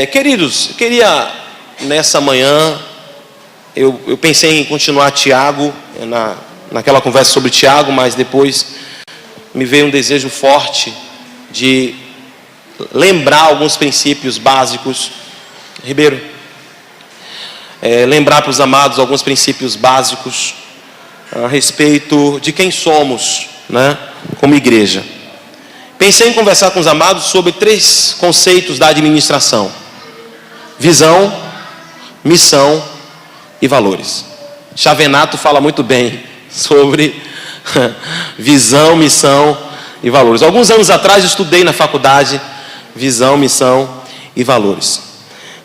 Queridos, eu queria nessa manhã, eu pensei em continuar Tiago, naquela conversa sobre Tiago, mas depois me veio um desejo forte de lembrar alguns princípios básicos. Ribeiro, lembrar para os amados alguns princípios básicos a respeito de quem somos, né, como igreja. Pensei em conversar com os amados sobre 3 conceitos da administração: visão, missão e valores. Chavenato fala muito bem sobre visão, missão e valores. Alguns anos atrás eu estudei na faculdade visão, missão e valores.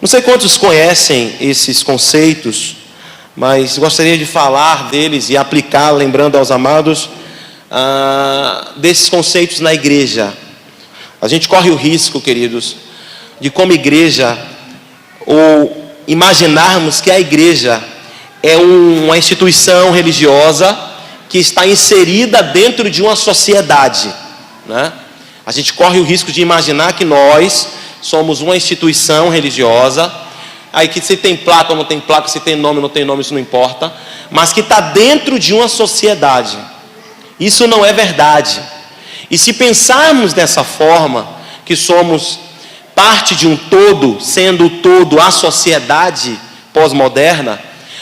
Não sei quantos conhecem esses conceitos, mas gostaria de falar deles e aplicar, lembrando aos amados, desses conceitos na igreja. A gente corre o risco, queridos, de como igreja, ou imaginarmos que a igreja é uma instituição religiosa que está inserida dentro de uma sociedade, né? A gente corre o risco de imaginar que nós somos uma instituição religiosa, aí que se tem placa ou não tem placa, se tem nome ou não tem nome, isso não importa, mas que está dentro de uma sociedade. Isso não é verdade. E se pensarmos dessa forma, que somos parte de um todo, sendo o todo a sociedade pós-moderna,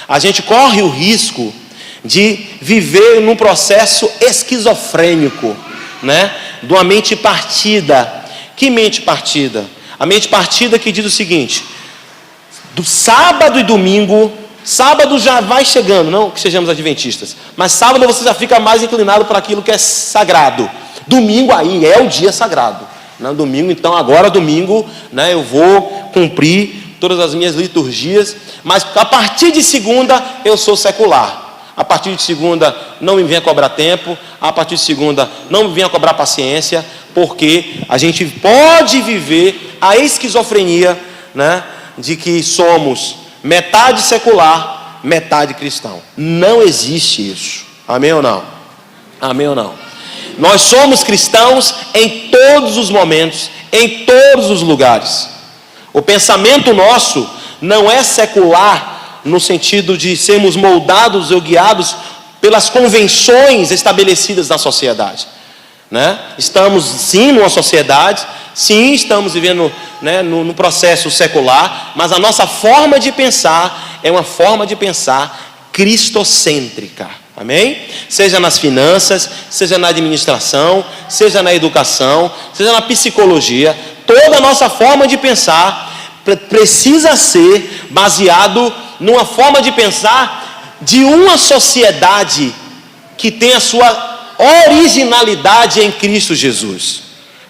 a gente corre o risco de viver num processo esquizofrênico, né? De uma mente partida. Que mente partida? A mente partida que diz o seguinte: do sábado e domingo, sábado já vai chegando, não que sejamos adventistas, mas sábado você já fica mais inclinado para aquilo que é sagrado. Domingo aí é o dia sagrado. Não, domingo, então agora domingo, né, eu vou cumprir todas as minhas liturgias, mas a partir de segunda eu sou secular. A partir de segunda não me venha cobrar tempo, a partir de segunda não me venha cobrar paciência, porque a gente pode viver a esquizofrenia, né, de que somos metade secular, metade cristão. Não existe isso. Amém ou não? Amém ou não? Nós somos cristãos em todos os momentos, em todos os lugares. O pensamento nosso não é secular no sentido de sermos moldados ou guiados pelas convenções estabelecidas na sociedade, né? Estamos sim numa sociedade, sim estamos vivendo, né, no processo secular, mas a nossa forma de pensar é uma forma de pensar cristocêntrica. Amém? Seja nas finanças, seja na administração, seja na educação, seja na psicologia, toda a nossa forma de pensar precisa ser baseado numa forma de pensar de uma sociedade que tem a sua originalidade em Cristo Jesus.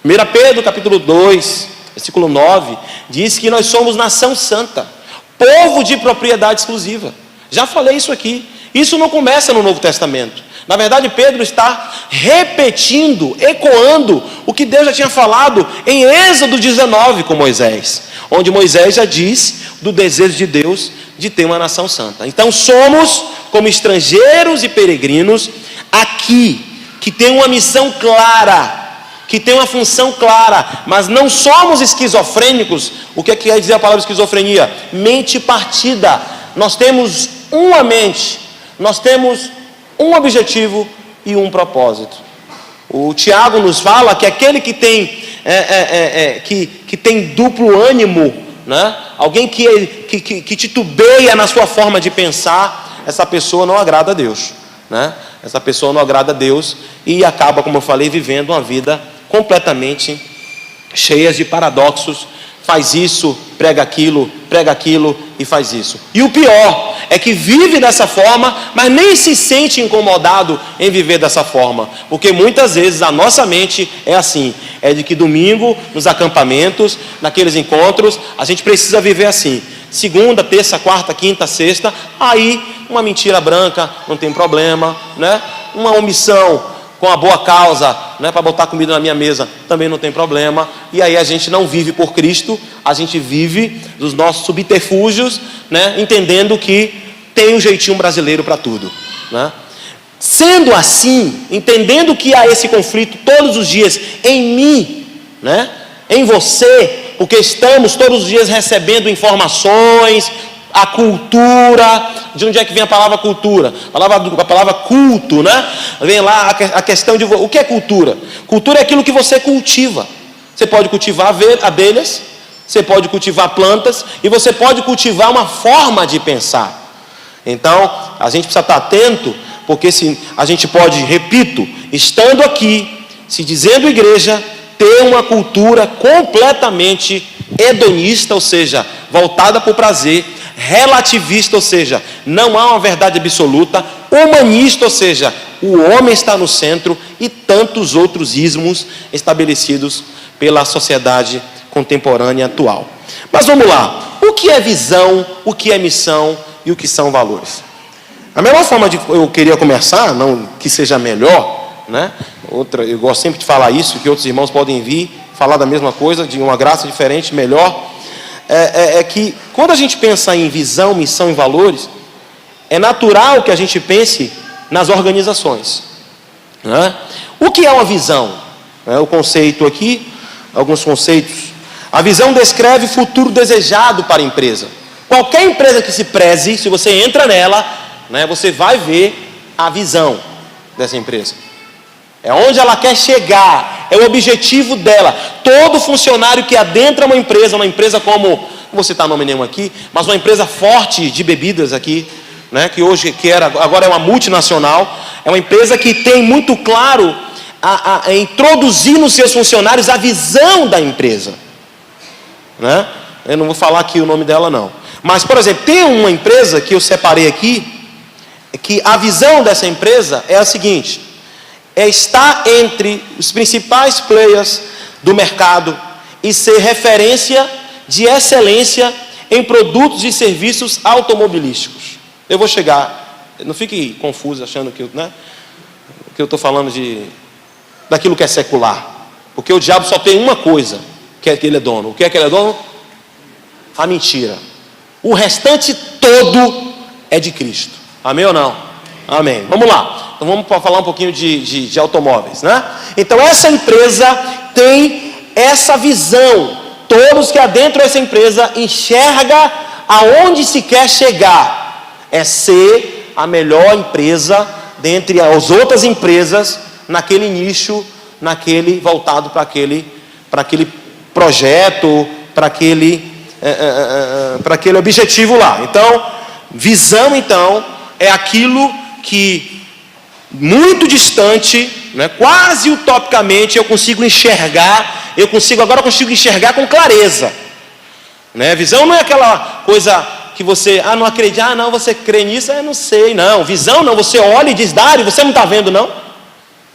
1 Pedro capítulo 2, versículo 9, diz que nós somos nação santa, povo de propriedade exclusiva. Já falei isso aqui. Isso não começa no Novo Testamento. Na verdade, Pedro está repetindo, ecoando o que Deus já tinha falado em Êxodo 19 com Moisés, onde Moisés já diz do desejo de Deus de ter uma nação santa. Então somos como estrangeiros e peregrinos aqui, que tem uma missão clara, que tem uma função clara, mas não somos esquizofrênicos. O que quer dizer a palavra esquizofrenia? Mente partida. Nós temos uma mente, nós temos um objetivo e um propósito. O Tiago nos fala que aquele que tem que tem duplo ânimo, né? Alguém que titubeia na sua forma de pensar, essa pessoa não agrada a Deus, né? Essa pessoa não agrada a Deus e acaba, como eu falei, vivendo uma vida completamente cheia de paradoxos. Faz isso, prega aquilo e faz isso. E o pior é que vive dessa forma, mas nem se sente incomodado em viver dessa forma. Porque muitas vezes a nossa mente é assim. É de que domingo, nos acampamentos, naqueles encontros, a gente precisa viver assim. Segunda, terça, quarta, quinta, sexta, aí uma mentira branca, não tem problema, né? Uma omissão com a boa causa, né, para botar comida na minha mesa, também não tem problema. E aí a gente não vive por Cristo, a gente vive dos nossos subterfúgios, né, entendendo que tem um jeitinho brasileiro para tudo, né? Sendo assim, entendendo que há esse conflito todos os dias em mim, né, em você, porque estamos todos os dias recebendo informações, a cultura. De onde é que vem a palavra cultura? A palavra culto, né? Vem lá a questão de o que é cultura? Cultura é aquilo que você cultiva. Você pode cultivar abelhas, você pode cultivar plantas e você pode cultivar uma forma de pensar. Então, a gente precisa estar atento, porque se a gente pode, repito, estando aqui, se dizendo igreja, ter uma cultura completamente hedonista, ou seja, voltada para o prazer, relativista, ou seja, não há uma verdade absoluta, humanista, ou seja, o homem está no centro, e tantos outros ismos estabelecidos pela sociedade contemporânea atual. Mas vamos lá, o que é visão, o que é missão e o que são valores? A melhor forma de eu queria começar, não que seja melhor, né? Eu gosto sempre de falar isso, que outros irmãos podem vir falar da mesma coisa, de uma graça diferente, melhor, é que quando a gente pensa em visão, missão e valores, é natural que a gente pense nas organizações, né? O que é uma visão? O conceito aqui, alguns conceitos. A visão descreve o futuro desejado para a empresa. Qualquer empresa que se preze, se você entra nela, né, você vai ver a visão dessa empresa. É onde ela quer chegar, é o objetivo dela. Todo funcionário que adentra uma empresa como, não vou citar nome nenhum aqui, mas uma empresa forte de bebidas aqui, né, agora é uma multinacional, é uma empresa que tem muito claro a introduzir nos seus funcionários a visão da empresa, né? Eu não vou falar aqui o nome dela não, mas por exemplo, tem uma empresa que eu separei aqui, que a visão dessa empresa é a seguinte: é estar entre os principais players do mercado e ser referência de excelência em produtos e serviços automobilísticos. Eu vou chegar, não fique confuso achando que eu estou falando daquilo que é secular, porque o diabo só tem uma coisa que ele é dono. O que é que ele é dono? A mentira. O restante todo é de Cristo. Amém ou não? Amém. Vamos lá. Então vamos falar um pouquinho de automóveis, né? Então essa empresa tem essa visão. Todos que adentram essa empresa enxerga aonde se quer chegar. É ser a melhor empresa dentre as outras empresas naquele nicho, voltado para aquele projeto, para aquele objetivo lá. Então, visão então é aquilo que muito distante, né, quase utopicamente eu consigo enxergar, agora eu consigo enxergar com clareza, né? Visão não é aquela coisa que você, não acredita, não, você crê nisso, não sei, não. Visão não, você olha e diz, Dário, você não está vendo não?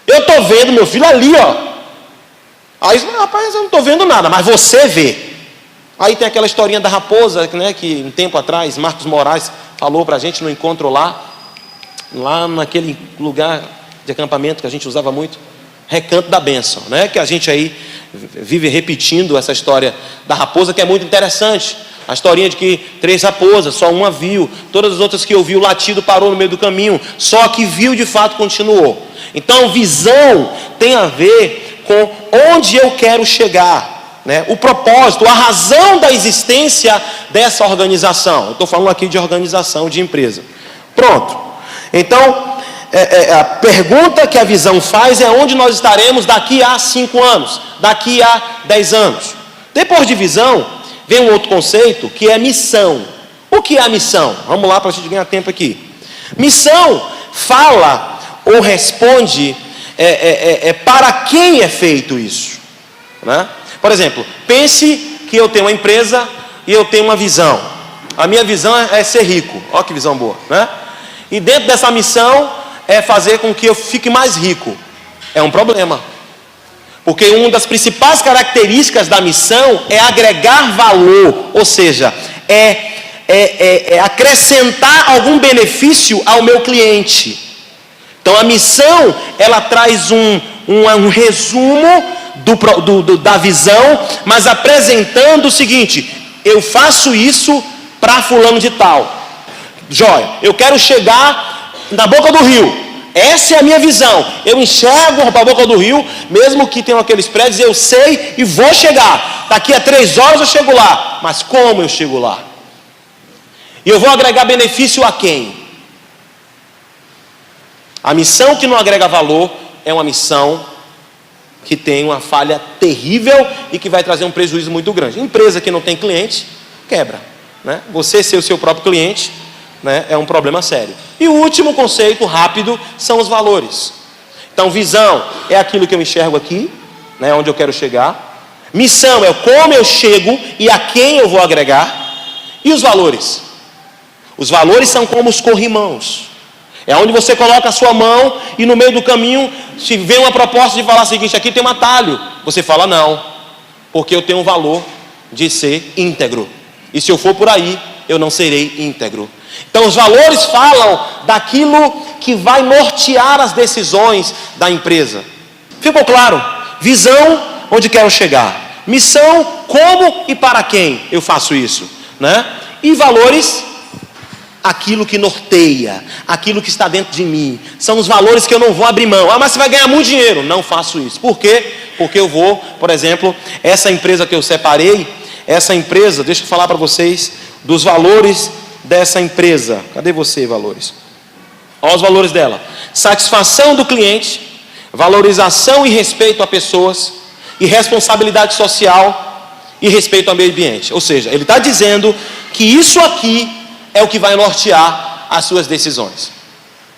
Eu estou vendo meu filho ali, ó. Aí, rapaz, eu não estou vendo nada, mas você vê. Aí tem aquela historinha da raposa, né, que um tempo atrás Marcos Moraes falou para a gente no encontro lá naquele lugar de acampamento que a gente usava muito, Recanto da Bênção, né? Que a gente aí vive repetindo essa história da raposa, que é muito interessante. A historinha de que 3 raposas, só uma viu, todas as outras que ouviu o latido parou no meio do caminho, só a que viu de fato continuou. Então visão tem a ver com onde eu quero chegar, né? O propósito, a razão da existência dessa organização. Eu estou falando aqui de organização de empresa. Pronto. Então, a pergunta que a visão faz é onde nós estaremos daqui a 5 anos, daqui a 10 anos. Depois de visão, vem um outro conceito que é missão. O que é a missão? Vamos lá para a gente ganhar tempo aqui. Missão fala ou responde para quem é feito isso, né? Por exemplo, pense que eu tenho uma empresa e eu tenho uma visão. A minha visão é ser rico. Olha que visão boa, né? E dentro dessa missão é fazer com que eu fique mais rico. É um problema. Porque uma das principais características da missão é agregar valor, ou seja, acrescentar algum benefício ao meu cliente. Então a missão, ela traz um resumo da visão, mas apresentando o seguinte: eu faço isso para fulano de tal. Jóia, eu quero chegar na boca do rio. Essa é a minha visão. Eu enxergo para a boca do rio, mesmo que tenham aqueles prédios, eu sei e vou chegar. daqui a 3 horas eu chego lá. Mas como eu chego lá? E eu vou agregar benefício a quem? A missão que não agrega valor é uma missão que tem uma falha terrível e que vai trazer um prejuízo muito grande. Empresa que não tem cliente, quebra, né? Você ser o seu próprio cliente, né, é um problema sério. E o último conceito rápido são os valores. Então, visão é aquilo que eu enxergo aqui, né, onde eu quero chegar. Missão é como eu chego e a quem eu vou agregar. E os valores? Os valores são como os corrimãos. É onde você coloca a sua mão e no meio do caminho, se vem uma proposta de falar o seguinte, aqui tem um atalho. Você fala não, porque eu tenho um valor de ser íntegro. E se eu for por aí, eu não serei íntegro. Então os valores falam daquilo que vai nortear as decisões da empresa. Ficou claro? Visão, onde quero chegar. Missão, como e para quem eu faço isso, né? E valores, aquilo que norteia, aquilo que está dentro de mim. São os valores que eu não vou abrir mão. Ah, mas você vai ganhar muito dinheiro. Não faço isso. Por quê? Porque eu vou, por exemplo, essa empresa que eu separei, essa empresa, deixa eu falar para vocês dos valores dessa empresa. Cadê você, valores? Olha os valores dela. Satisfação do cliente, valorização e respeito a pessoas, e responsabilidade social e respeito ao meio ambiente. Ou seja, ele está dizendo que isso aqui é o que vai nortear as suas decisões.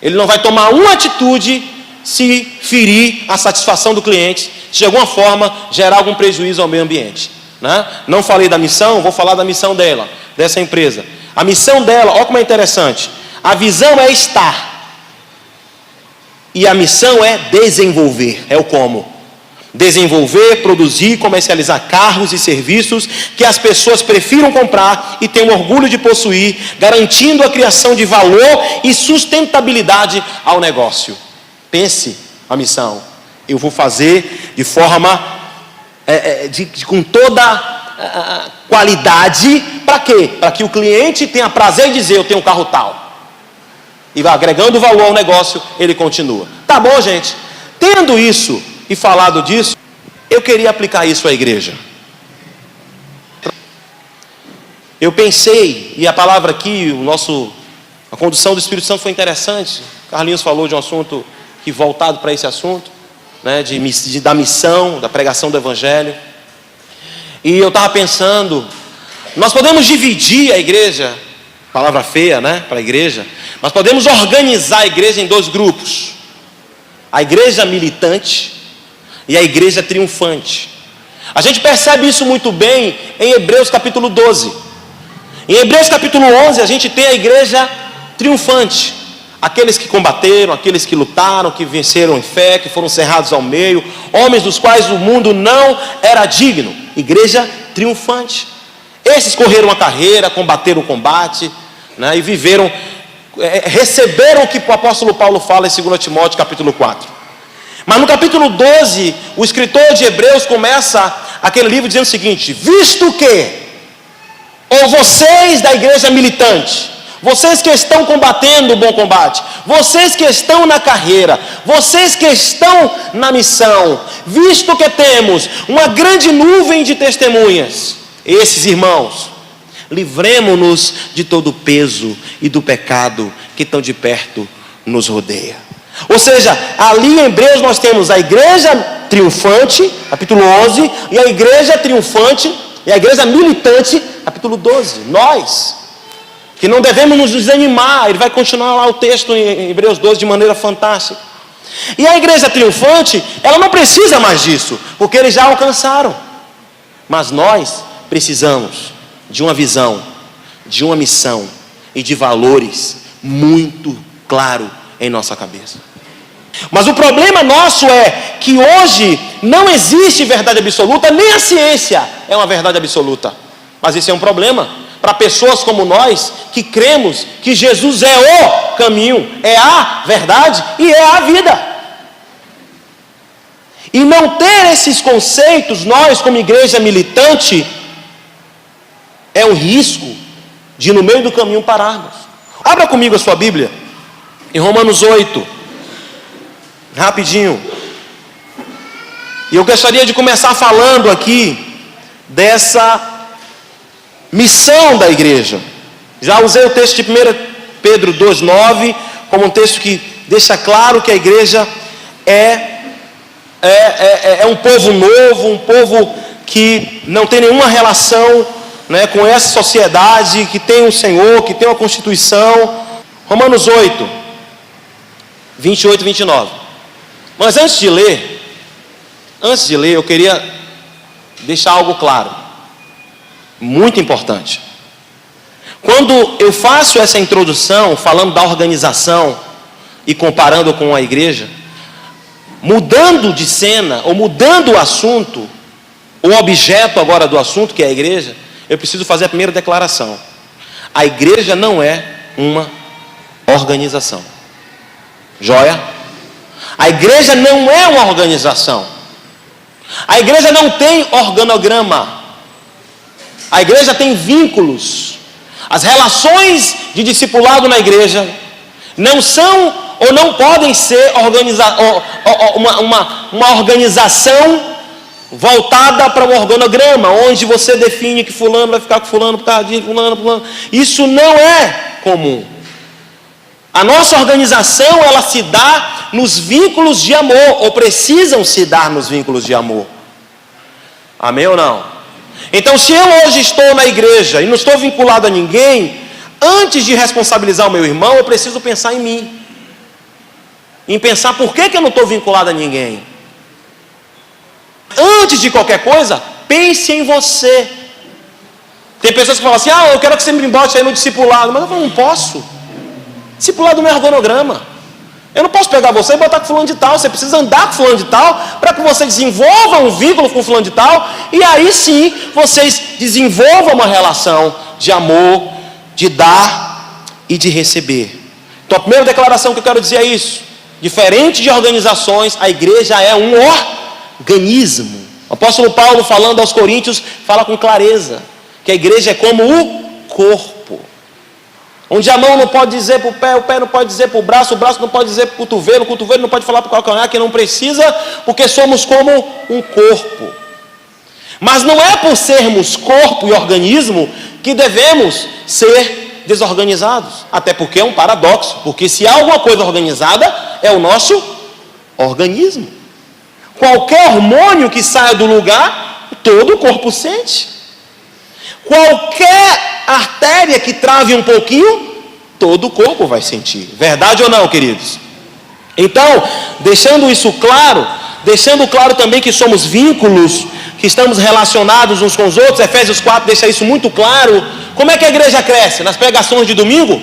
Ele não vai tomar uma atitude se ferir a satisfação do cliente, se de alguma forma gerar algum prejuízo ao meio ambiente, né? Não falei da missão, vou falar da missão dela, dessa empresa. A missão dela, olha como é interessante. A visão é estar. E a missão é desenvolver, é o como. Desenvolver, produzir, comercializar carros e serviços que as pessoas prefiram comprar e tenham orgulho de possuir, garantindo a criação de valor e sustentabilidade ao negócio. Pense a missão. Eu vou fazer de forma, com toda a qualidade, para quê? Para que o cliente tenha prazer em dizer, eu tenho um carro tal. E vai agregando valor ao negócio, ele continua. Tá bom, gente? Tendo isso e falado disso, eu queria aplicar isso à igreja. Eu pensei, e a palavra aqui, a condução do Espírito Santo foi interessante. Carlinhos falou de um assunto que voltado para esse assunto, né, da missão, da pregação do evangelho. E eu estava pensando, nós podemos dividir a igreja, palavra feia, né, para a igreja, nós podemos organizar a igreja em 2 grupos. A igreja militante e a igreja triunfante. A gente percebe isso muito bem em Hebreus capítulo 12. Em Hebreus capítulo 11 a gente tem a igreja triunfante. Aqueles que combateram, aqueles que lutaram, que venceram em fé, que foram cerrados ao meio, homens dos quais o mundo não era digno. Igreja triunfante. Esses correram a carreira, combateram o combate, né, e viveram, receberam o que o apóstolo Paulo fala em 2 Timóteo capítulo 4. Mas no capítulo 12, o escritor de Hebreus começa aquele livro dizendo o seguinte: visto que, ou vocês da igreja militante, vocês que estão combatendo o bom combate, vocês que estão na carreira, vocês que estão na missão, visto que temos uma grande nuvem de testemunhas, esses irmãos, livremo-nos de todo o peso e do pecado que tão de perto nos rodeia. Ou seja, ali em Hebreus nós temos a igreja triunfante, capítulo 11, e a igreja triunfante, e a igreja militante, capítulo 12. Nós, que não devemos nos desanimar, ele vai continuar lá o texto em Hebreus 12 de maneira fantástica. E a igreja triunfante, ela não precisa mais disso, porque eles já alcançaram. Mas nós precisamos de uma visão, de uma missão e de valores muito claros em nossa cabeça. Mas o problema nosso é que hoje não existe verdade absoluta, nem a ciência é uma verdade absoluta. Mas isso é um problema para pessoas como nós, que cremos que Jesus é o caminho, é a verdade e é a vida. E não ter esses conceitos, nós como igreja militante, é um risco de no meio do caminho pararmos. Abra comigo a sua Bíblia em Romanos 8, rapidinho. E eu gostaria de começar falando aqui dessa missão da igreja. Já usei o texto de 1 Pedro 2,9 como um texto que deixa claro que a igreja é um povo novo, um povo que não tem nenhuma relação, né, com essa sociedade, que tem um Senhor, que tem uma Constituição. Romanos 8, 28 e 29. Mas antes de ler, eu queria deixar algo claro, muito importante. Quando eu faço essa introdução, falando da organização e comparando com a igreja, mudando de cena, ou mudando o assunto, o objeto agora do assunto, que é a igreja, eu preciso fazer a primeira declaração. A igreja não é uma organização. Joia? A igreja não é uma organização. A igreja não tem organograma. A igreja tem vínculos. As relações de discipulado na igreja não são ou não podem ser uma organização voltada para um organograma, onde você define que fulano vai ficar com fulano por causa disso, fulano. Isso não é comum. A nossa organização, ela se dá nos vínculos de amor, ou precisam se dar nos vínculos de amor. Amém ou não? Então, se eu hoje estou na igreja e não estou vinculado a ninguém, antes de responsabilizar o meu irmão, eu preciso pensar em mim. Em pensar por que eu não estou vinculado a ninguém. Antes de qualquer coisa, pense em você. Tem pessoas que falam assim: eu quero que você me bote aí no discipulado. Mas eu falo, não posso. Discipulado não é organograma. Eu não posso pegar você e botar com fulano de tal. Você precisa andar com fulano de tal para que você desenvolva um vínculo com fulano de tal. E aí sim, vocês desenvolvam uma relação de amor, de dar e de receber. Então a primeira declaração que eu quero dizer é isso. Diferente de organizações, a igreja é um organismo. O apóstolo Paulo, falando aos Coríntios, fala com clareza que a igreja é como o corpo. Onde a mão não pode dizer para o pé não pode dizer para o braço não pode dizer para o cotovelo não pode falar para o calcanhar, que não precisa, porque somos como um corpo. Mas não é por sermos corpo e organismo que devemos ser desorganizados. Até porque é um paradoxo, porque se há alguma coisa organizada, é o nosso organismo. Qualquer hormônio que saia do lugar, todo o corpo sente. Qualquer artéria que trave um pouquinho, todo o corpo vai sentir. Verdade ou não, queridos? Então, deixando isso claro, deixando claro também que somos vínculos, que estamos relacionados uns com os outros, Efésios 4 deixa isso muito claro. Como é que a igreja cresce? Nas pregações de domingo?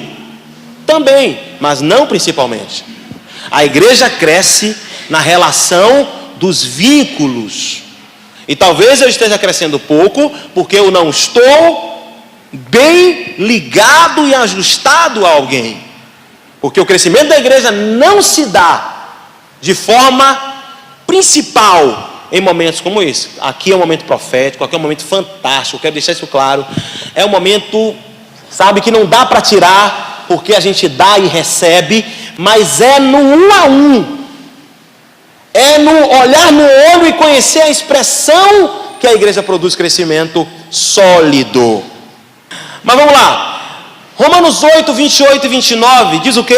Também, mas não principalmente. A igreja cresce na relação dos vínculos. E talvez eu esteja crescendo pouco, porque eu não estou bem ligado e ajustado a alguém. Porque o crescimento da igreja não se dá de forma principal em momentos como esse. Aqui é um momento profético, aqui é um momento fantástico, eu quero deixar isso claro. É um momento, sabe, que não dá para tirar, porque a gente dá e recebe, mas é no um a um. É no olhar no olho e conhecer a expressão que a igreja produz crescimento sólido. Mas vamos lá. Romanos 8, 28 e 29 diz o quê?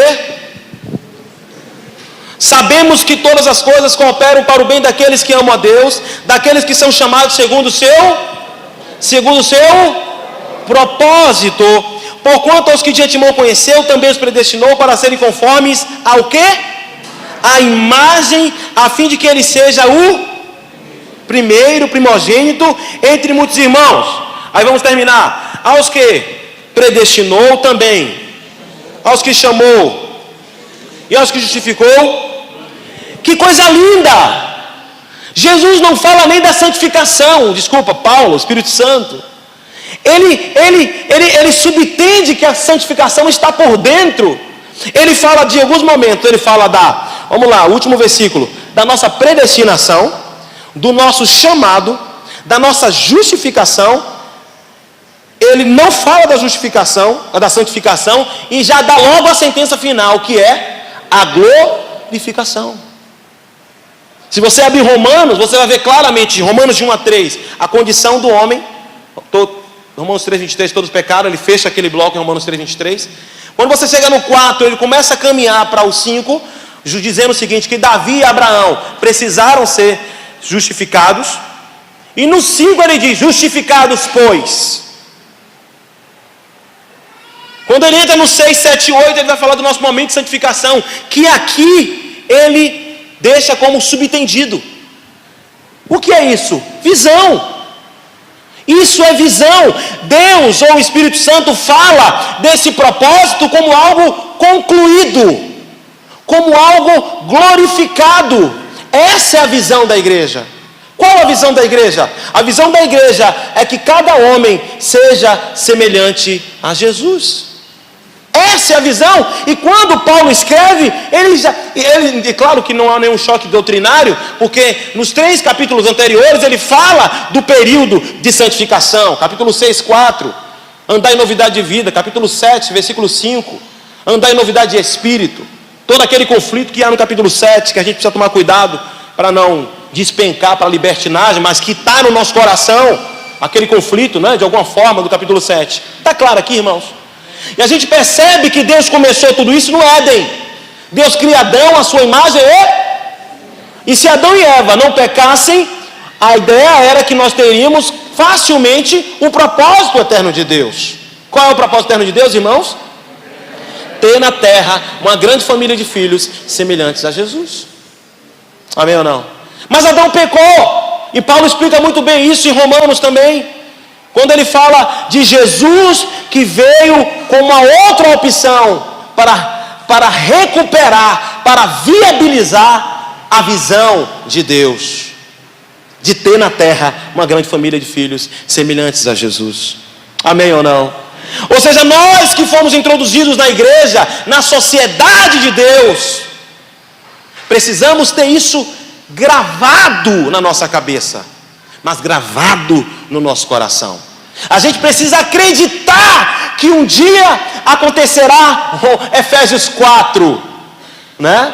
Sabemos que todas as coisas cooperam para o bem daqueles que amam a Deus, daqueles que são chamados segundo o seu propósito. Porquanto aos que de antemão conheceu, também os predestinou para serem conformes ao quê? A imagem, a fim de que ele seja o primogênito entre muitos irmãos. Aí vamos terminar. Aos que predestinou também, aos que chamou e aos que justificou. Que coisa linda! Jesus não fala nem da santificação. Desculpa, Paulo, Espírito Santo. Ele subtende que a santificação está por dentro. Ele fala de alguns momentos, ele fala vamos lá, o último versículo, da nossa predestinação, do nosso chamado, da nossa justificação. Ele não fala da justificação, da santificação, e já dá logo a sentença final, que é a glorificação. Se você abrir Romanos, você vai ver claramente, Romanos de 1 a 3, a condição do homem. Romanos 3:23, todos pecaram, ele fecha aquele bloco em Romanos 3:23. Quando você chega no 4, ele começa a caminhar para o 5, dizendo o seguinte, que Davi e Abraão precisaram ser justificados. E no 5 ele diz, justificados pois. Quando ele entra no 6, 7 e 8, ele vai falar do nosso momento de santificação, que aqui ele deixa como subentendido. O que é isso? Visão. Isso é visão. Deus ou o Espírito Santo fala desse propósito como algo concluído, como algo glorificado. Essa é a visão da igreja. Qual a visão da igreja? A visão da igreja é que cada homem seja semelhante a Jesus. Essa é a visão. E quando Paulo escreve, claro que não há nenhum choque doutrinário, porque nos 3 capítulos anteriores ele fala do período de santificação. Capítulo 6, 4, andar em novidade de vida. Capítulo 7, versículo 5, andar em novidade de espírito. Todo aquele conflito que há no capítulo 7, que a gente precisa tomar cuidado para não despencar para a libertinagem, mas que está no nosso coração, aquele conflito, né, de alguma forma, do capítulo 7. Está claro aqui, irmãos? E a gente percebe que Deus começou tudo isso no Éden. Deus cria Adão à sua imagem e se Adão e Eva não pecassem, a ideia era que nós teríamos facilmente o propósito eterno de Deus. Qual é o propósito eterno de Deus, irmãos? Ter na terra uma grande família de filhos semelhantes a Jesus. Amém ou não? Mas Adão pecou, e Paulo explica muito bem isso em Romanos também, quando ele fala de Jesus que veio com uma outra opção para recuperar, para viabilizar a visão de Deus, de ter na terra uma grande família de filhos semelhantes a Jesus. Amém ou não? Ou seja, nós que fomos introduzidos na igreja, na sociedade de Deus, precisamos ter isso gravado na nossa cabeça, mas gravado no nosso coração. A gente precisa acreditar que um dia acontecerá, Efésios 4, né?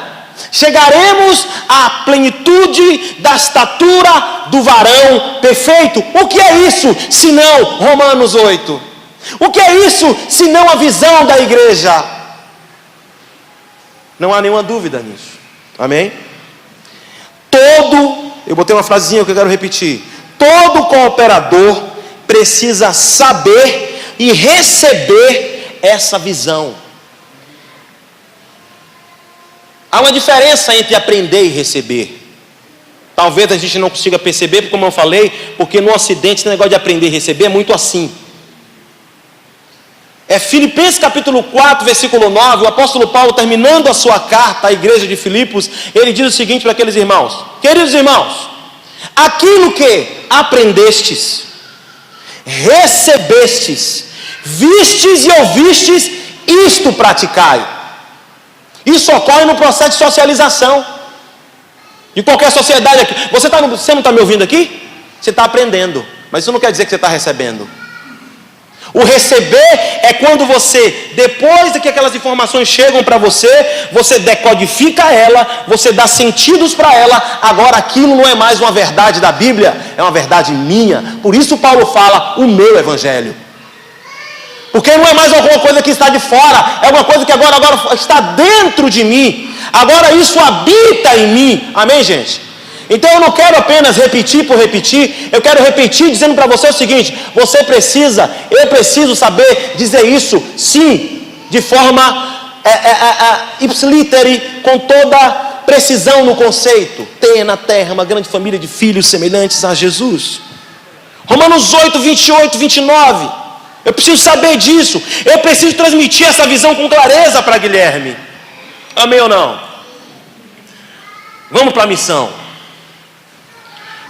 Chegaremos à plenitude da estatura do varão perfeito. O que é isso, senão Romanos 8? O que é isso, senão a visão da igreja? Não há nenhuma dúvida nisso. Amém? Eu botei uma frasezinha que eu quero repetir. Todo cooperador precisa saber e receber essa visão. Há uma diferença entre aprender e receber. Talvez a gente não consiga perceber, como eu falei, porque no Ocidente esse negócio de aprender e receber é muito assim. É Filipenses capítulo 4, versículo 9, o apóstolo Paulo, terminando a sua carta à igreja de Filipos, ele diz o seguinte para aqueles irmãos: queridos irmãos, aquilo que aprendestes, recebestes, vistes e ouvistes, isto praticai. Isso ocorre no processo de socialização de qualquer sociedade aqui. Você não está me ouvindo aqui? Você está aprendendo, mas isso não quer dizer que você está recebendo. O receber é quando você, depois de que aquelas informações chegam para você, você decodifica ela, você dá sentidos para ela. Agora aquilo não é mais uma verdade da Bíblia, é uma verdade minha. Por isso Paulo fala o meu evangelho. Porque não é mais alguma coisa que está de fora, é uma coisa que agora está dentro de mim. Agora isso habita em mim. Amém, gente? Então eu não quero apenas repetir por repetir, eu quero repetir dizendo para você o seguinte: eu preciso saber dizer isso, sim, de forma ipsiliteri, com toda precisão no conceito. Tenha na terra uma grande família de filhos semelhantes a Jesus. Romanos 8, 28, 29. Eu preciso saber disso, eu preciso transmitir essa visão com clareza para Guilherme. Amém ou não? Vamos para a missão.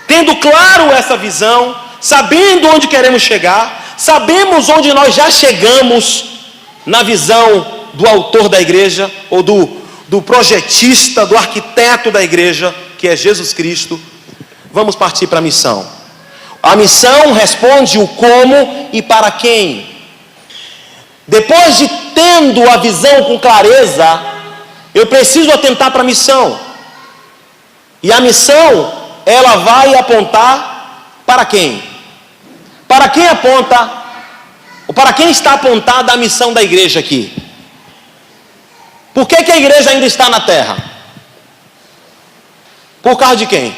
Tendo claro essa visão, sabendo onde queremos chegar, sabemos onde nós já chegamos na visão do autor da igreja, ou do projetista, do arquiteto da igreja, que é Jesus Cristo. Vamos partir para a missão. A missão responde o como e para quem. Depois de tendo a visão com clareza, eu preciso atentar para a missão. E a missão, ela vai apontar para quem? Para quem aponta, ou para quem está apontada a missão da igreja aqui? Por que a igreja ainda está na terra? Por causa de quem?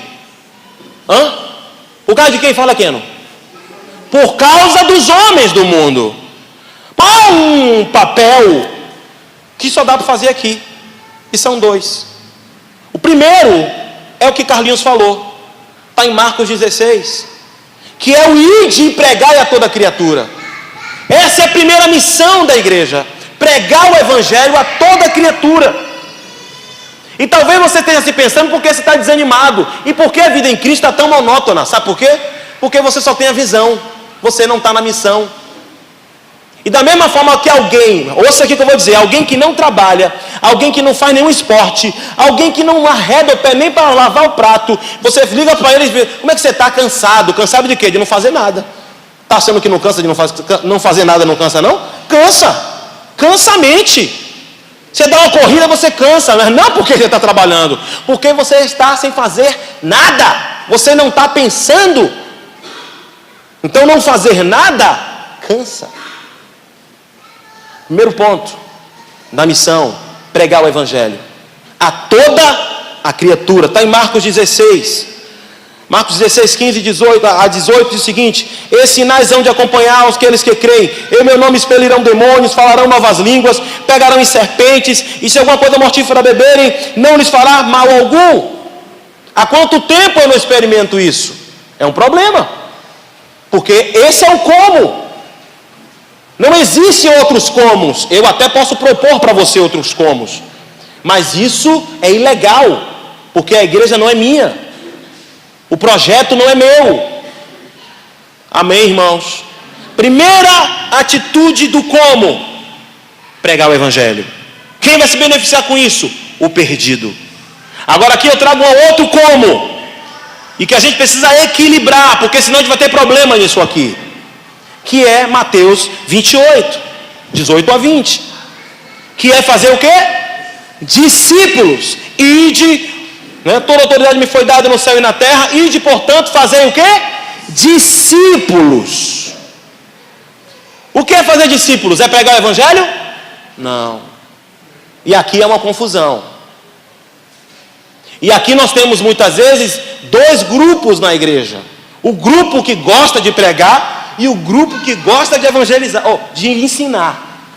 Por causa de quem? Fala, Keno. Por causa dos homens do mundo. Há um papel que só dá para fazer aqui. E são dois. O primeiro é o que Carlinhos falou. Está em Marcos 16. Que é o ide e pregai a toda criatura. Essa é a primeira missão da igreja. Pregar o evangelho a toda criatura. E talvez você esteja se pensando porque você está desanimado. E por que a vida em Cristo está tão monótona? Sabe por quê? Porque você só tem a visão. Você não está na missão. E da mesma forma que alguém, ouça aqui o que eu vou dizer, alguém que não trabalha, alguém que não faz nenhum esporte, alguém que não arreda o pé nem para lavar o prato, você liga para ele e diz, como é que você está? Cansado. Cansado de quê? De não fazer nada. Está achando que não cansa de não fazer nada, não cansa não? Cansa. Cansa a mente. Você dá uma corrida, você cansa, mas não porque você está trabalhando, porque você está sem fazer nada. Você não está pensando. Então não fazer nada cansa. Primeiro ponto da missão, pregar o evangelho a toda a criatura. Está em Marcos 16. Marcos 16, 15 a 18 diz o seguinte: esses sinais hão de acompanhar aqueles que creem. Em meu nome expelirão demônios, falarão novas línguas, pegarão em serpentes, e se alguma coisa mortífera beberem, não lhes fará mal algum. Há quanto tempo eu não experimento isso? É um problema, porque esse é o como. Não existem outros comos. Eu até posso propor para você outros comos, mas isso é ilegal, porque a igreja não é minha, o projeto não é meu. Amém, irmãos? Primeira atitude do como: pregar o evangelho. Quem vai se beneficiar com isso? O perdido. Agora aqui eu trago um outro como, e que a gente precisa equilibrar, porque senão a gente vai ter problema nisso aqui, que é Mateus 28, 18 a 20, que é fazer o quê? Discípulos. Ide, toda autoridade me foi dada no céu e na terra, ide, portanto, fazer o quê? Discípulos. O que é fazer discípulos? É pregar o evangelho? Não. E aqui é uma confusão. E aqui nós temos muitas vezes dois grupos na igreja: o grupo que gosta de pregar e o grupo que gosta de evangelizar, de ensinar.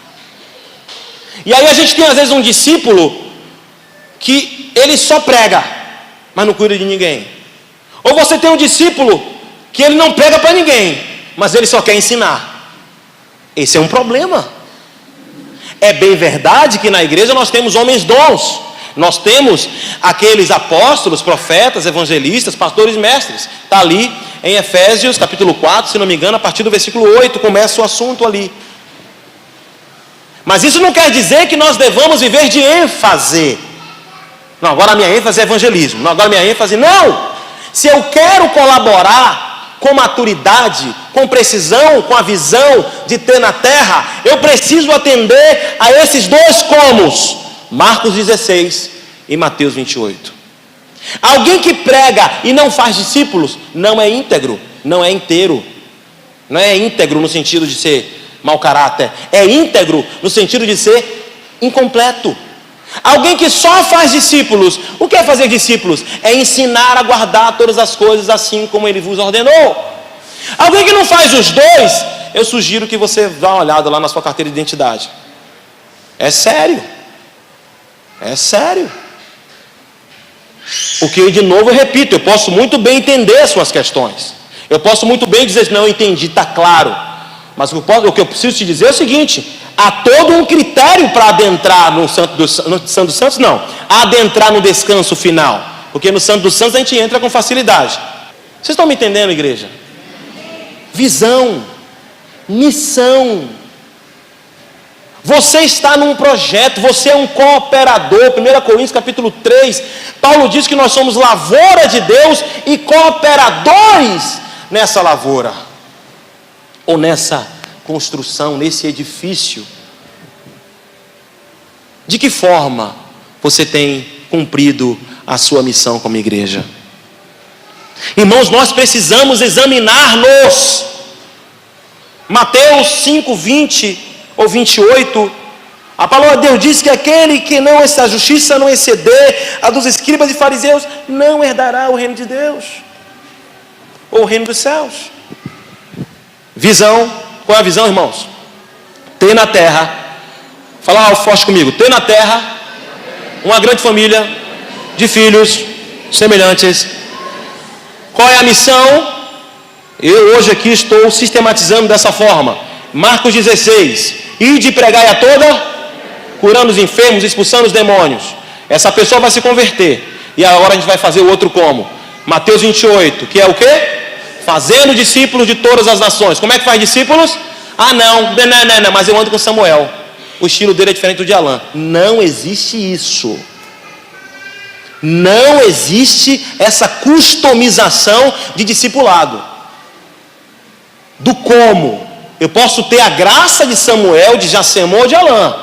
E aí a gente tem às vezes um discípulo que ele só prega, mas não cuida de ninguém. Ou você tem um discípulo que ele não prega para ninguém, mas ele só quer ensinar. Esse é um problema. É bem verdade que na igreja nós temos homens dons. Nós temos aqueles apóstolos, profetas, evangelistas, pastores e mestres. Está ali em Efésios capítulo 4, se não me engano, a partir do versículo 8, começa o assunto ali. Mas isso não quer dizer que nós devamos viver de ênfase. Não, agora a minha ênfase é evangelismo. Não, agora a minha ênfase... Não! Se eu quero colaborar com maturidade, com precisão, com a visão de ter na terra, eu preciso atender a esses dois comos: Marcos 16 e Mateus 28. Alguém que prega e não faz discípulos não é íntegro, não é inteiro. Não é íntegro no sentido de ser mau caráter, é íntegro no sentido de ser incompleto. Alguém que só faz discípulos, o que é fazer discípulos? É ensinar a guardar todas as coisas assim como ele vos ordenou. Alguém que não faz os dois, eu sugiro que você dá uma olhada lá na sua carteira de identidade. É sério. É sério. Porque, de novo, eu repito, eu posso muito bem entender as suas questões. Eu posso muito bem dizer, não, eu entendi, está claro. Mas o que eu preciso te dizer é o seguinte: há todo um critério para adentrar no Santo dos Santos, não. Adentrar no descanso final. Porque no Santo dos Santos a gente entra com facilidade. Vocês estão me entendendo, igreja? Visão. Missão. Você está num projeto, você é um cooperador. 1 Coríntios capítulo 3, Paulo diz que nós somos lavoura de Deus e cooperadores nessa lavoura, ou nessa construção, nesse edifício. De que forma você tem cumprido a sua missão como igreja. Irmãos, nós precisamos examinar-nos. Mateus 5, 20 ou 28, a palavra de Deus diz que aquele que não a justiça não exceder a dos escribas e fariseus, não herdará o reino de Deus, ou o reino dos céus. Visão, qual é a visão, irmãos? Ter na terra, fala forte comigo, ter na terra uma grande família de filhos semelhantes. Qual é a missão? Eu hoje aqui estou sistematizando dessa forma. Marcos 16, ide e pregai a toda, curando os enfermos, expulsando os demônios. Essa pessoa vai se converter. E agora a gente vai fazer o outro como? Mateus 28, que é o quê? Fazendo discípulos de todas as nações. Como é que faz discípulos? Não, mas eu ando com Samuel. O estilo dele é diferente do de Alain. Não existe isso. Não existe essa customização de discipulado. Do como. Eu posso ter a graça de Samuel, de Jacemon ou de Alain.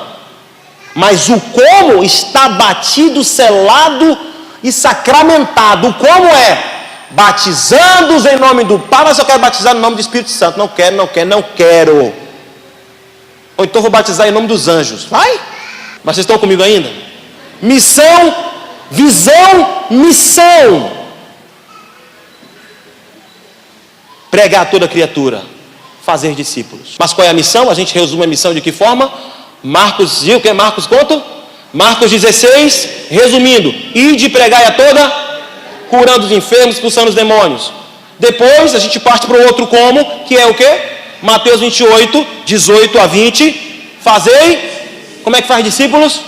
Mas o como está batido, selado e sacramentado. O como é? Batizando-os em nome do Pai, mas eu quero batizar no nome do Espírito Santo. Não quero. Ou então vou batizar em nome dos anjos. Vai? Mas vocês estão comigo ainda? Missão, visão, missão. Pregar a toda criatura. Fazer discípulos. Mas qual é a missão? A gente resume a missão de que forma? Marcos 16, resumindo, ide e pregai a toda, curando os enfermos, expulsando os demônios. Depois a gente parte para o outro como, que é o quê? Mateus 28, 18 a 20, fazei, como é que faz discípulos?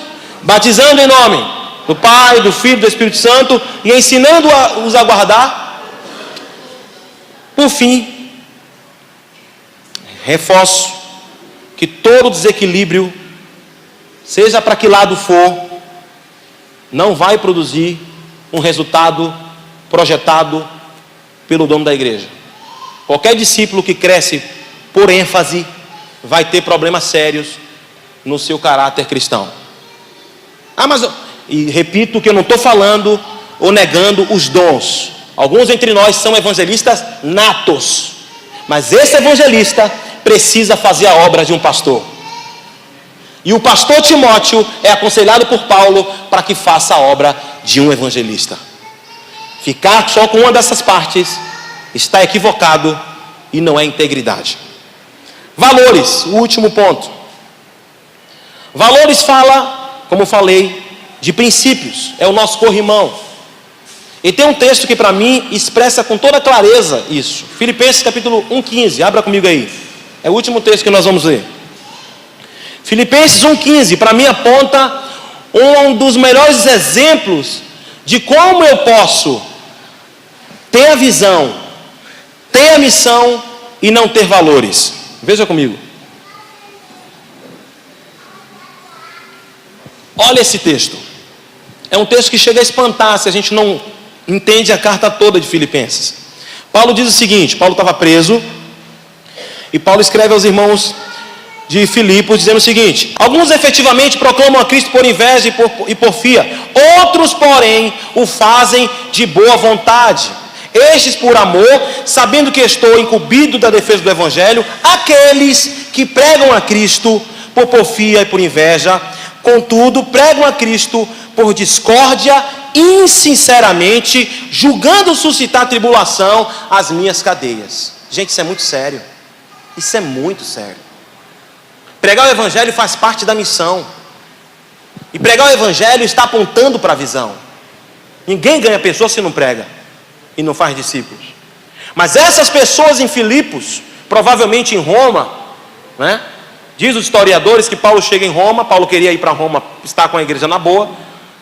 Batizando em nome do Pai, do Filho e do Espírito Santo, e ensinando-os a guardar. Por fim, reforço que todo desequilíbrio, seja para que lado for, não vai produzir um resultado projetado pelo dono da igreja. Qualquer discípulo que cresce por ênfase vai ter problemas sérios no seu caráter cristão. E repito que eu não estou falando ou negando os dons. Alguns entre nós são evangelistas natos, mas esse evangelista precisa fazer a obra de um pastor. E o pastor Timóteo é aconselhado por Paulo para que faça a obra de um evangelista. Ficar só com uma dessas partes está equivocado e não é integridade. Valores, o último ponto. Valores fala, como falei, de princípios, é o nosso corrimão. E tem um texto que para mim expressa com toda clareza isso. Filipenses capítulo 1:15, abra comigo aí. É o último texto que nós vamos ler. Filipenses 1:15, para mim aponta um dos melhores exemplos de como eu posso ter a visão, ter a missão e não ter valores. Veja comigo. Olha esse texto. É um texto que chega a espantar se a gente não entende a carta toda de Filipenses. Paulo diz o seguinte, Paulo estava preso, e Paulo escreve aos irmãos de Filipos dizendo o seguinte: alguns efetivamente proclamam a Cristo por inveja e porfia, outros porém o fazem de boa vontade, estes por amor, sabendo que estou incumbido da defesa do Evangelho. Aqueles que pregam a Cristo por porfia e por inveja, contudo pregam a Cristo por discórdia, insinceramente, julgando suscitar tribulação às minhas cadeias. Gente, isso é muito sério. Isso é muito sério. Pregar o Evangelho faz parte da missão. E pregar o Evangelho está apontando para a visão. Ninguém ganha pessoa se não prega e não faz discípulos. Mas essas pessoas em Filipos, provavelmente em Roma, né? Diz os historiadores que Paulo chega em Roma. Paulo queria ir para Roma, estar com a igreja na boa.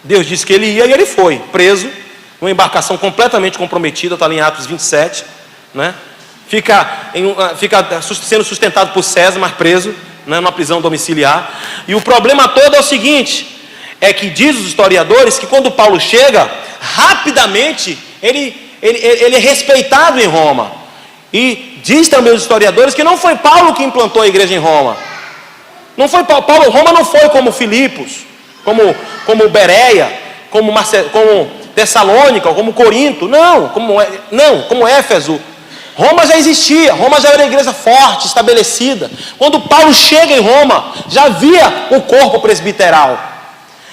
Deus disse que ele ia e ele foi, preso, numa embarcação completamente comprometida, está ali em Atos 27, né? Fica sendo sustentado por César, mas preso, né, numa prisão domiciliar. E o problema todo é o seguinte, é que diz os historiadores que quando Paulo chega, rapidamente ele é respeitado em Roma. E diz também os historiadores que não foi Paulo que implantou a igreja em Roma. Não foi Paulo, Roma não foi como Filipos, como Bereia, como Tessalônica, ou como Corinto, não, como Éfeso. Roma já existia, Roma já era uma igreja forte, estabelecida. Quando Paulo chega em Roma, já havia o corpo presbiteral.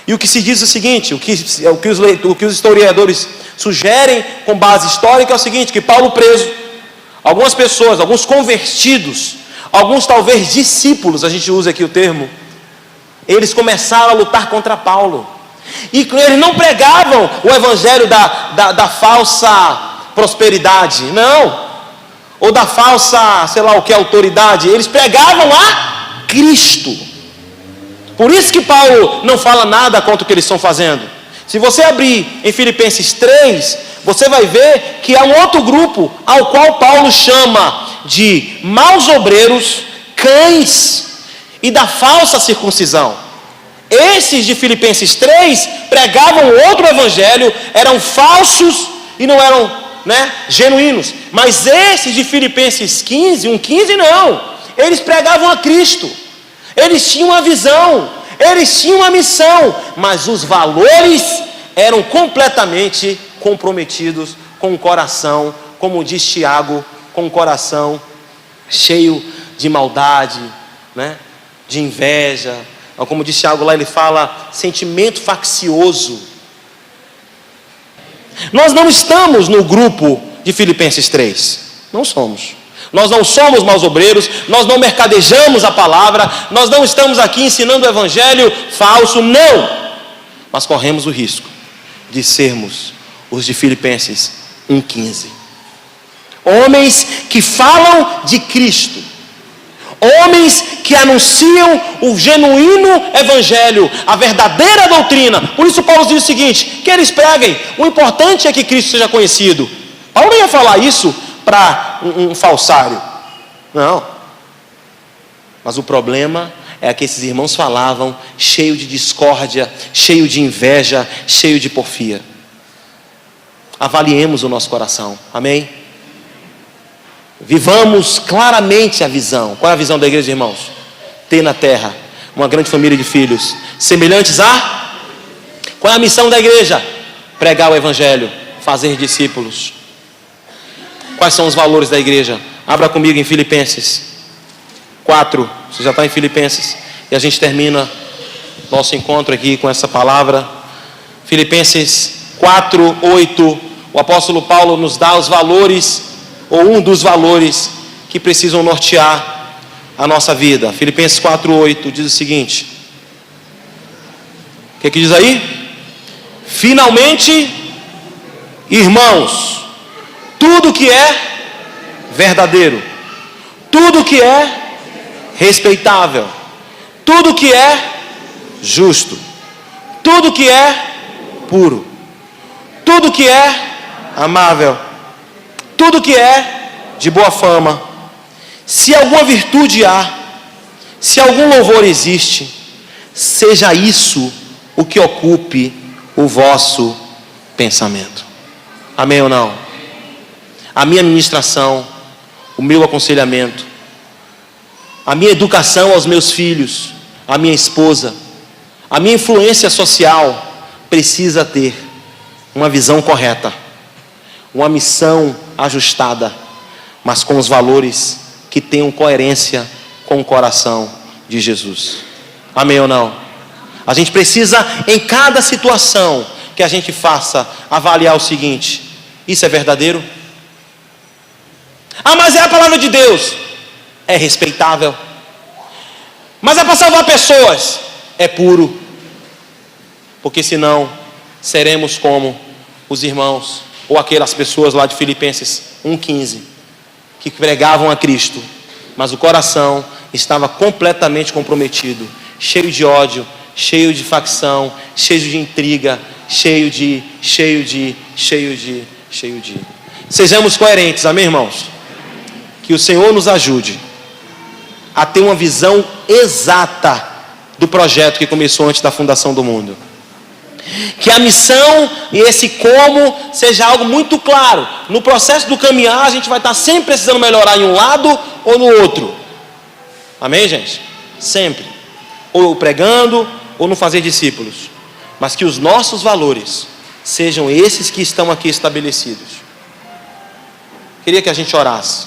E o que se diz é o seguinte, o que os historiadores sugerem com base histórica é o seguinte, que Paulo preso, algumas pessoas, alguns convertidos, alguns talvez discípulos, a gente usa aqui o termo, eles começaram a lutar contra Paulo. E eles não pregavam o evangelho da falsa prosperidade, não. Ou da falsa, sei lá o que, autoridade. Eles pregavam a Cristo. Por isso que Paulo não fala nada contra o que eles estão fazendo. Se você abrir em Filipenses 3, você vai ver que há um outro grupo ao qual Paulo chama de maus obreiros, cães e da falsa circuncisão. Esses de Filipenses 3 pregavam outro evangelho, eram falsos e não eram genuínos. Mas esses de Filipenses 15, 1,15 não. Eles pregavam a Cristo. Eles tinham uma visão, eles tinham uma missão, mas os valores eram completamente comprometidos com o coração, como diz Tiago, com o coração cheio de maldade, de inveja. Como diz Tiago lá, ele fala sentimento faccioso. Nós não estamos no grupo de Filipenses 3. Não somos. Nós não somos maus obreiros, nós não mercadejamos a palavra, nós não estamos aqui ensinando o evangelho falso, não. Mas corremos o risco de sermos os de Filipenses 1,15. Homens que falam de Cristo. Homens que anunciam o genuíno evangelho, a verdadeira doutrina. Por isso Paulo diz o seguinte, que eles preguem, o importante é que Cristo seja conhecido. Paulo não ia falar isso para um falsário, não. Mas o problema é que esses irmãos falavam cheio de discórdia, cheio de inveja, cheio de porfia. Avaliemos o nosso coração, amém? Vivamos claramente a visão. Qual é a visão da igreja, irmãos? Ter na terra uma grande família de filhos semelhantes a... Qual é a missão da igreja? Pregar o evangelho, fazer discípulos. Quais são os valores da igreja? Abra comigo em Filipenses 4. Você já está em Filipenses. E a gente termina nosso encontro aqui com essa palavra. Filipenses 4, 8. O apóstolo Paulo nos dá os valores, ou um dos valores que precisam nortear a nossa vida. Filipenses 4:8 diz o seguinte. O que diz aí? Finalmente, irmãos, tudo que é verdadeiro, tudo que é respeitável, tudo que é justo, tudo que é puro, tudo que é amável, tudo que é de boa fama, se alguma virtude há, se algum louvor existe, seja isso o que ocupe o vosso pensamento. Amém ou não? A minha ministração, o meu aconselhamento, a minha educação aos meus filhos, a minha esposa, a minha influência social precisa ter uma visão correta, uma missão ajustada, mas com os valores que tenham coerência com o coração de Jesus. Amém ou não? A gente precisa, em cada situação que a gente faça, avaliar o seguinte: isso é verdadeiro? Ah, mas é a palavra de Deus. É respeitável. Mas é para salvar pessoas. É puro. Porque senão seremos como os irmãos, ou aquelas pessoas lá de Filipenses 1,15, que pregavam a Cristo, mas o coração estava completamente comprometido, cheio de ódio, cheio de facção, cheio de intriga, cheio de. Sejamos coerentes, amém, irmãos? Que o Senhor nos ajude a ter uma visão exata do projeto que começou antes da fundação do mundo. Que a missão e esse como seja algo muito claro. No processo do caminhar, a gente vai estar sempre precisando melhorar em um lado ou no outro. Amém, gente? Sempre. Ou pregando, ou no fazer discípulos. Mas que os nossos valores sejam esses que estão aqui estabelecidos. Queria que a gente orasse.